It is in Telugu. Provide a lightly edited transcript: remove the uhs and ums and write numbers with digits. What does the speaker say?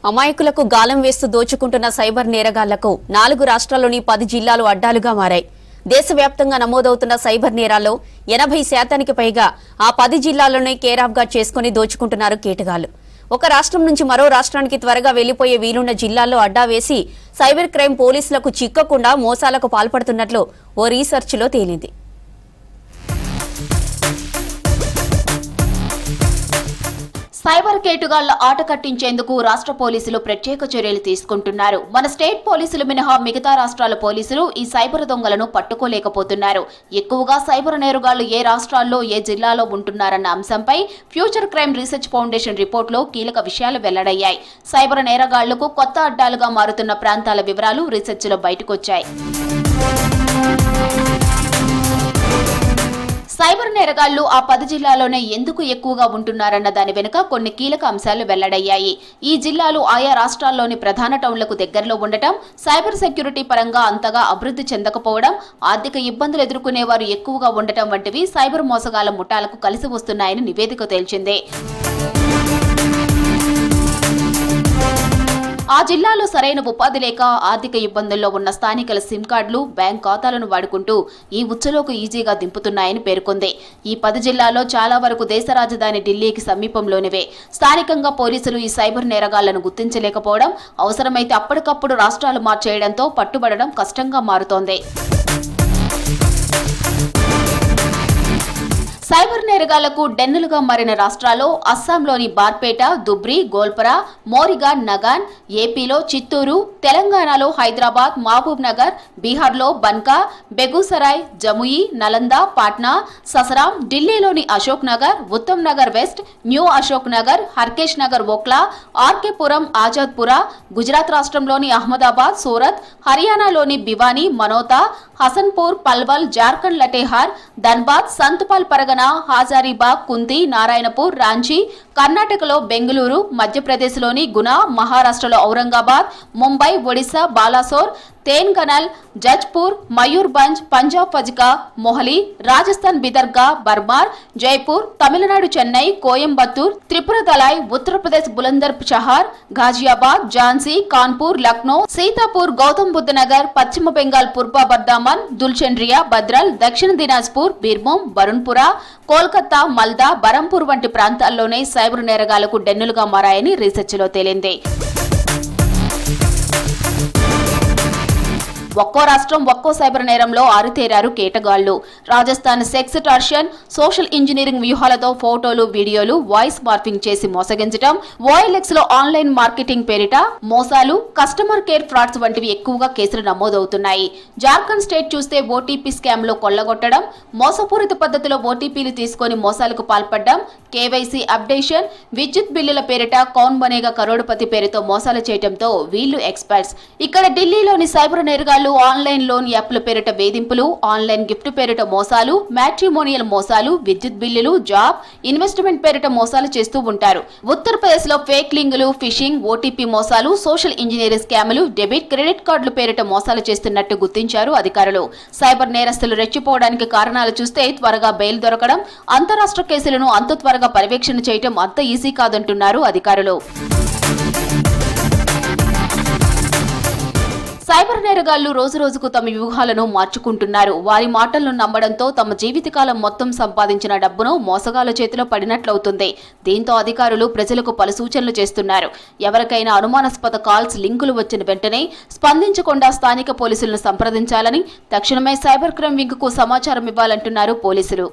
అమాయకులకు గాలం వేస్తూ దోచుకుంటున్న సైబర్ నేరగాళ్లకు 4 రాష్ట్రాల్లోని 10 జిల్లాలు అడ్డాలుగా మారాయి. దేశవ్యాప్తంగా నమోదవుతున్న సైబర్ నేరాల్లో 80% పైగా ఆ 10 జిల్లాల్లోనే కేరాఫ్గా చేసుకుని దోచుకుంటున్నారు కేటగాళ్లు. ఒక రాష్ట్రం నుంచి మరో రాష్ట్రానికి త్వరగా వెళ్లిపోయే వీలున్న జిల్లాల్లో అడ్డా వేసి సైబర్ క్రైమ్ పోలీసులకు చిక్కకుండా మోసాలకు పాల్పడుతున్నట్లు ఓ రీసెర్చ్లో తేలింది. సైబర్ కేటుగాళ్ల ఆట కట్టించేందుకు రాష్ట్ర పోలీసులు ప్రత్యేక చర్యలు తీసుకుంటున్నారు. మన స్టేట్ పోలీసులు మినహా మిగతా రాష్ట్రాల పోలీసులు ఈ సైబర్ దొంగలను పట్టుకోలేకపోతున్నారు. ఎక్కువగా సైబర్ నేరగాళ్లు ఏ రాష్ట్రాల్లో ఏ జిల్లాలో ఉంటున్నారన్న అంశంపై ఫ్యూచర్ క్రైమ్ రీసెర్చ్ ఫౌండేషన్ రిపోర్టులో కీలక విషయాలు వెల్లడయ్యాయి. సైబర్ నేరగాళ్లకు కొత్త అడ్డాలుగా మారుతున్న ప్రాంతాల వివరాలు రీసెర్చ్లో బయటకొచ్చాయి. సైబర్ నేరగాళ్లు ఆ 10 జిల్లాల్లోనే ఎందుకు ఎక్కువగా ఉంటున్నారన్న దాని వెనుక కొన్ని కీలక అంశాలు వెల్లడయ్యాయి. ఈ జిల్లాలు ఆయా రాష్ట్రాల్లోని ప్రధాన టౌన్లకు దగ్గరలో ఉండటం, సైబర్ సెక్యూరిటీ పరంగా అంతగా అభివృద్ధి చెందకపోవడం, ఆర్థిక ఇబ్బందులు ఎదుర్కొనేవారు ఎక్కువగా ఉండటం వంటివి సైబర్ మోసగాళ్ల ముఠాలకు కలిసి వస్తున్నాయని నివేదిక తేల్చింది. ఆ జిల్లాలో సరైన ఉపాధి లేక ఆర్థిక ఇబ్బందుల్లో ఉన్న స్థానికుల సిమ్ కార్డులు, బ్యాంక్ ఖాతాలను వాడుకుంటూ ఈ ఉచ్చులోకి ఈజీగా దింపుతున్నాయని పేర్కొంది. ఈ 10 జిల్లాల్లో చాలా వరకు దేశ రాజధాని ఢిల్లీకి సమీపంలోనివే. స్థానికంగా పోలీసులు ఈ సైబర్ నేరగాళ్లను గుర్తించలేకపోవడం, అవసరమైతే అప్పటికప్పుడు రాష్ట్రాలు మార్చేయడంతో పట్టుబడడం కష్టంగా మారుతోంది. సైబర్ నేరగాళ్లకు డెన్నులుగా మారిన రాష్ట్రాల్లో అస్సాంలోని బార్పేట, దుబ్రి, గోల్పరా, మోరిగాన్, నగాన్, ఏపీలో చిత్తూరు, తెలంగాణలో హైదరాబాద్, మహబూబ్ నగర్, బీహార్లో బన్కా, బెగూసరాయ్, జముయి, నలంద, పాట్నా, ససరాం, ఢిల్లీలోని అశోక్ నగర్, ఉత్తమ్ నగర్ వెస్ట్, న్యూ అశోక్ నగర్, హర్కేష్ నగర్, ఓక్లా, ఆర్కేపురం, ఆజాద్పురా, గుజరాత్ రాష్ట్రంలోని అహ్మదాబాద్, సూరత్, హర్యానాలోని భివానీ, మనోతా, హసన్పూర్, పల్వల్, జార్ఖండ్ లటేహార్, ధన్బాద్, సంత్పాల్ పరగన, హాజారీబాగ్, కుంతి, నారాయణపూర్, రాంచీ, కర్ణాటకలో బెంగళూరు, మధ్యప్రదేశ్లోని గునా, మహారాష్ట్రలో ఔరంగాబాద్, ముంబై, ఒడిశా, బాలాసోర్, తేన్గనల్, జజ్పూర్, మయూర్భంజ్, పంజాబ్ ఫజికా, మొహలి, రాజస్థాన్ బిదర్గా, బర్మార్, జైపూర్, తమిళనాడు చెన్నై, కోయంబత్తూర్, త్రిపుర దలాయ్, ఉత్తరప్రదేశ్ బులందర్ షహర్, ఘాజియాబాద్, ఝాన్సీ, కాన్పూర్, లక్నో, సీతాపూర్, గౌతమ్ బుద్ధ నగర్, పశ్చిమ బెంగాల్ పూర్వ బర్దామన్, దుల్చండ్రియా, బద్రల్, దక్షిణ దినాజ్పూర్, బీర్భూమ్, బరుణ్పురా, కోల్కతా, మల్దా, బరంపూర్ వంటి ప్రాంతాల్లోనే సైబర్ నేరగాళ్లకు డెన్నులుగా మారాయని రీసెర్చ్లో తేలింది. ఒక్కో రాష్ట్రం ఒక్కో సైబర్ నేరంలో ఆరుతేరారు కేటగాళ్లు. Rajasthan sextortion, social engineering వ్యూహాలతో ఫోటోలు, వీడియోలు, వాయిస్ మార్ఫింగ్ చేసి మోసగించడం, ఓఎల్ఎక్స్ లో ఆన్లైన్ మార్కెటింగ్ పేరిట మోసాలు, కస్టమర్ కేర్ ఫ్రాడ్స్ వంటివి ఎక్కువగా కేసులు నమోదవుతున్నాయి. జార్ఖండ్ స్టేట్ చూస్తే ఓటీపీ స్కామ్ లో కొల్లగొట్టడం, మోసపూరిత పద్ధతిలో ఓటీపీలు తీసుకుని మోసాలకు పాల్పడడం, కేవైసీ అప్డేషన్, విద్యుత్ బిల్లుల పేరిట కౌన్ బనేగా కరోడుపతి పేరుతో మోసాలు చేయడంతో వీళ్లు ఎక్స్పర్ట్స్. ఇక్కడ ఢిల్లీలోని సైబర్ నేరగాళ్లు ఆన్లైన్ లోన్ యాప్ల పేరిట వేధింపులు, ఆన్లైన్ గిఫ్ట్ పేరిట మోసాలు, మ్యాట్రిమోనియల్ మోసాలు, విద్యుత్ బిల్లులు, జాబ్, ఇన్వెస్ట్మెంట్ పేరిట మోసాలు చేస్తూ ఉంటారు. ఉత్తరప్రదేశ్ లో ఫేక్ లింకులు, ఫిషింగ్, ఓటీపీ మోసాలు, సోషల్ ఇంజనీరింగ్ స్కాములు, డెబిట్, క్రెడిట్ కార్డుల పేరిట మోసాలు చేస్తున్నట్టు గుర్తించారు అధికారులు. సైబర్ నేరస్తులు రెచ్చిపోవడానికి కారణాలు చూస్తే త్వరగా బెయిల్ దొరకడం, అంతరాష్ట్ర కేసులను అంత త్వరగా పర్యవేక్షణ చేయడం అంత ఈజీ కాదంటున్నారు అధికారులు. సైబర్ నేరగాళ్లు రోజురోజుకు తమ వ్యూహాలను మార్చుకుంటున్నారు. వారి మాటలను నమ్మడంతో తమ జీవితకాలం మొత్తం సంపాదించిన డబ్బును మోసగాళ్ల చేతిలో పడినట్లవుతుంది. దీంతో అధికారులు ప్రజలకు పలు సూచనలు చేస్తున్నారు. ఎవరికైనా అనుమానాస్పద కాల్స్, లింకులు వచ్చిన వెంటనే స్పందించకుండా స్థానిక పోలీసులను సంప్రదించాలని, తక్షణమే సైబర్ క్రైమ్ వింగ్ కు సమాచారం ఇవ్వాలంటున్నారు పోలీసులు.